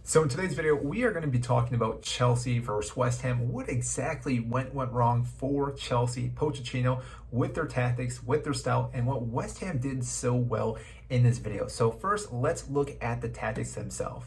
So in today's video, we are going to be talking about Chelsea versus West Ham. What exactly went wrong for Chelsea, Pochettino, with their tactics, with their style, and what West Ham did so well in this video. So first, let's look at the tactics themselves.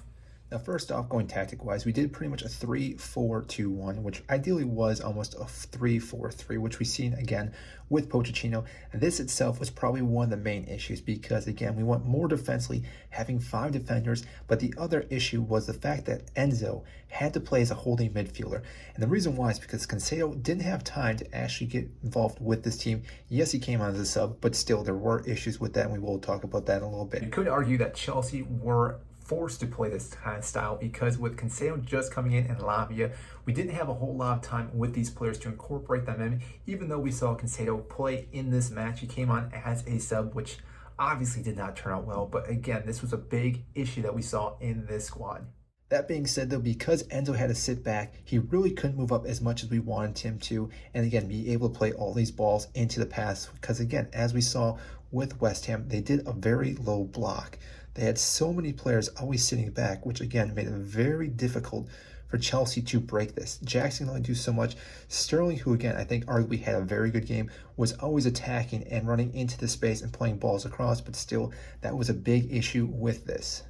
Now, first off, going tactic-wise, we did pretty much a 3-4-2-1, which ideally was almost a 3-4-3, which we've seen again with Pochettino. And this itself was probably one of the main issues because, again, we want more defensively, having 5 defenders. But the other issue was the fact that Enzo had to play as a holding midfielder. And the reason why is because Cancelo didn't have time to actually get involved with this team. Yes, he came on as a sub, but still there were issues with that, and we will talk about that in a little bit. You could argue that Chelsea were forced to play this kind of style because with Cancelo just coming in and Lavia, we didn't have a whole lot of time with these players to incorporate them in. Even though we saw Cancelo play in this match, he came on as a sub, which obviously did not turn out well. But again, this was a big issue that we saw in this squad. That being said, though, because Enzo had to sit back, he really couldn't move up as much as we wanted him to, and again, be able to play all these balls into the pass. Because again, as we saw with West Ham, they did a very low block. They had so many players always sitting back, which again made it very difficult for Chelsea to break this. Jackson only do so much. Sterling, who again I think arguably had a very good game, was always attacking and running into the space and playing balls across, but still that was a big issue with this.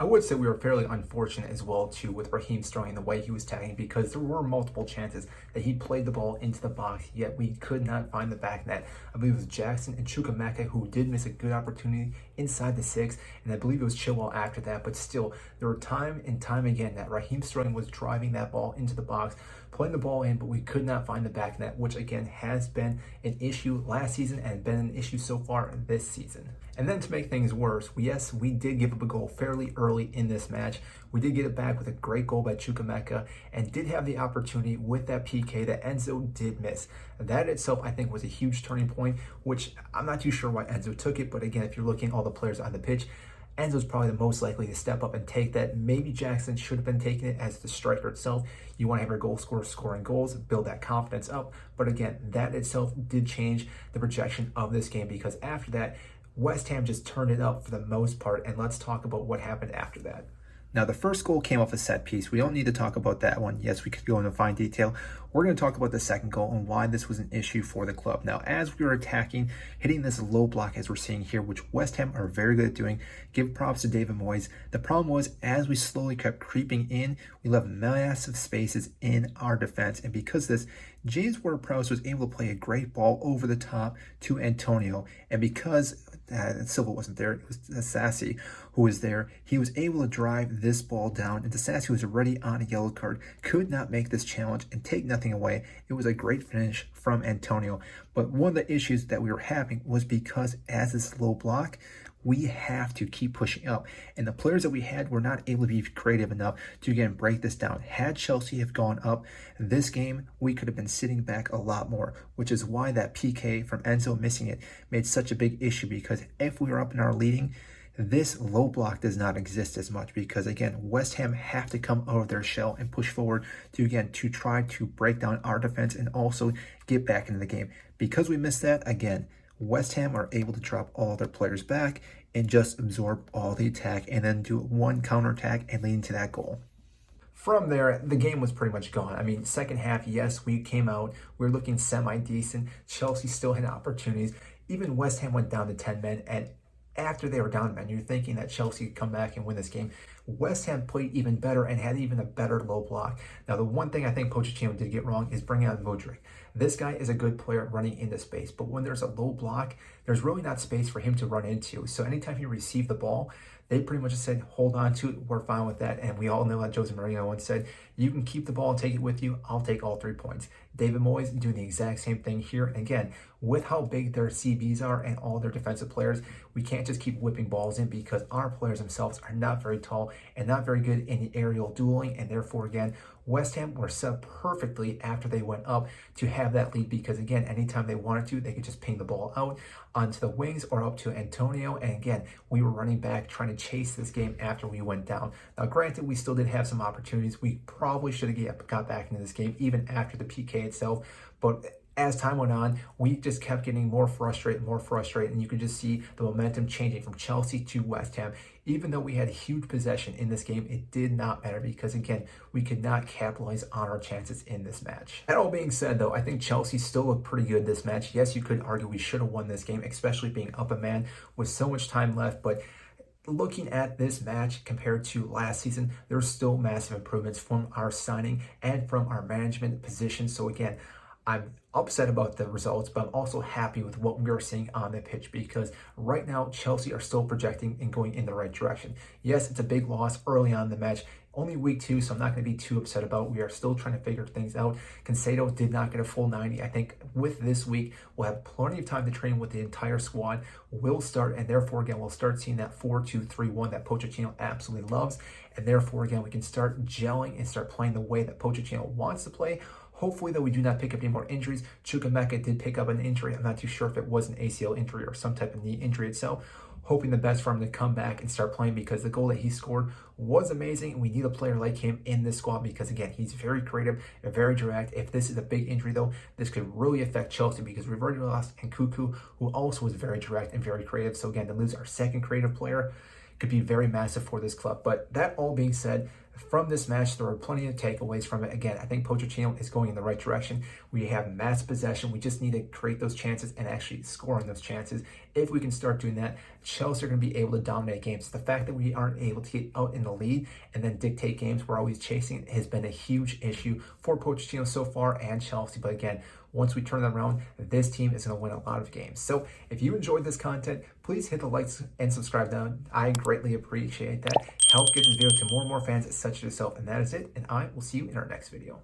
I would say we were fairly unfortunate as well too with Raheem Sterling and the way he was tagging because there were multiple chances that he played the ball into the box, yet we could not find the back net. I believe it was Jackson and Chukwuemeka who did miss a good opportunity inside the 6, and I believe it was Chilwell after that, but still, there were time and time again that Raheem Sterling was driving that ball into the box, playing the ball in, but we could not find the back net, which again has been an issue last season and been an issue so far this season. And then to make things worse, yes, we did give up a goal fairly early in this match. We did get it back with a great goal by Chukwuemeka and did have the opportunity with that PK that Enzo did miss. That itself, I think, was a huge turning point, which I'm not too sure why Enzo took it. But again, if you're looking at all the players on the pitch, Enzo's probably the most likely to step up and take that. Maybe Jackson should have been taking it as the striker itself. You want to have your goal scorer scoring goals, build that confidence up. But again, that itself did change the projection of this game because after that, West Ham just turned it up for the most part, and let's talk about what happened after that. Now, the first goal came off a set piece. We don't need to talk about that one. Yes, we could go into fine detail. We're going to talk about the second goal and why this was an issue for the club. Now, as we were attacking, hitting this low block as we're seeing here, which West Ham are very good at doing, give props to David Moyes. The problem was, as we slowly kept creeping in, we left massive spaces in our defense. And because of this, James Ward-Prowse was able to play a great ball over the top to Antonio. And because Silva wasn't there, it was Sassy who was there, he was able to drive this ball down, and Sassy was already on a yellow card, could not make this challenge and take nothing away. It was a great finish from Antonio. But one of the issues that we were having was because as this low block, we have to keep pushing up. And the players that we had were not able to be creative enough to, again, break this down. Had Chelsea have gone up this game, we could have been sitting back a lot more, which is why that PK from Enzo missing it made such a big issue, because if we were up in our leading, this low block does not exist as much because, again, West Ham have to come out of their shell and push forward to, again, to try to break down our defense and also get back into the game. Because we missed that, again, West Ham are able to drop all their players back and just absorb all the attack and then do one counterattack and lead into that goal. From there, the game was pretty much gone. I mean, second half, yes, we came out. We were looking semi-decent. Chelsea still had opportunities. Even West Ham went down to 10 men, and after they were down, man, you're thinking that Chelsea could come back and win this game. West Ham played even better and had even a better low block. Now, the one thing I think Pochettino did get wrong is bringing out Mudryk. This guy is a good player running into space, but when there's a low block, there's really not space for him to run into. So anytime he received the ball, they pretty much said, hold on to it, we're fine with that. And we all know that Jose Mourinho once said, you can keep the ball and take it with you, I'll take all 3 points. David Moyes doing the exact same thing here. And again, with how big their CBs are and all their defensive players, we can't just keep whipping balls in because our players themselves are not very tall and not very good in the aerial dueling. And therefore, again, West Ham were set up perfectly after they went up to have that lead because, again, anytime they wanted to, they could just ping the ball out onto the wings or up to Antonio. And again, we were running back trying to chase this game after we went down. Now, granted, we still did have some opportunities. We probably should have got back into this game even after the PK itself. But as time went on, we just kept getting more frustrated, and you could just see the momentum changing from Chelsea to West Ham. Even though we had huge possession in this game, it did not matter because, again, we could not capitalize on our chances in this match. That all being said, though, I think Chelsea still looked pretty good this match. Yes, you could argue we should have won this game, especially being up a man with so much time left, but looking at this match compared to last season, there's still massive improvements from our signing and from our management position. So again, I'm upset about the results, but I'm also happy with what we are seeing on the pitch because right now Chelsea are still projecting and going in the right direction. Yes, it's a big loss early on in the match, only week 2, so I'm not going to be too upset about it. We are still trying to figure things out. Caicedo did not get a full 90. I think with this week, we'll have plenty of time to train with the entire squad. We'll start, and therefore, again, we'll start seeing that 4-2-3-1 that Pochettino absolutely loves. And therefore, again, we can start gelling and start playing the way that Pochettino wants to play. Hopefully, though, we do not pick up any more injuries. Chukwuemeka did pick up an injury. I'm not too sure if it was an ACL injury or some type of knee injury itself. Hoping the best for him to come back and start playing because the goal that he scored was amazing. And we need a player like him in this squad because, again, he's very creative and very direct. If this is a big injury, though, this could really affect Chelsea because we've already lost Nkunku, who also was very direct and very creative. So, again, to lose our second creative player could be very massive for this club. But that all being said, from this match, there are plenty of takeaways from it. Again, I think Pochettino is going in the right direction. We have mass possession. We just need to create those chances and actually score on those chances. If we can start doing that, Chelsea are going to be able to dominate games. The fact that we aren't able to get out in the lead and then dictate games, we're always chasing, has been a huge issue for Pochettino so far and Chelsea. But again, once we turn that around, this team is going to win a lot of games. So if you enjoyed this content, please hit the likes and subscribe down. I greatly appreciate that. Help get this video to more and more fans such as yourself. And that is it. And I will see you in our next video.